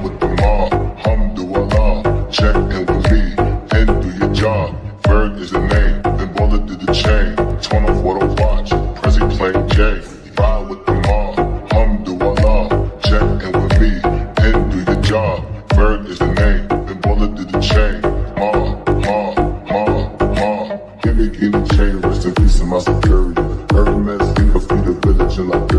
Ride with the mob, alhamdulillah. Check in with me and do your job. Bird is the name, then bullet did the chain. Torn off what I watch, Prezi playing J. Ride with the mob, alhamdulillah. Check in with me and do your job. Bird is the name, then bullet did the chain. Give me the chain, rest in peace of my security. Hermes, feed the village in like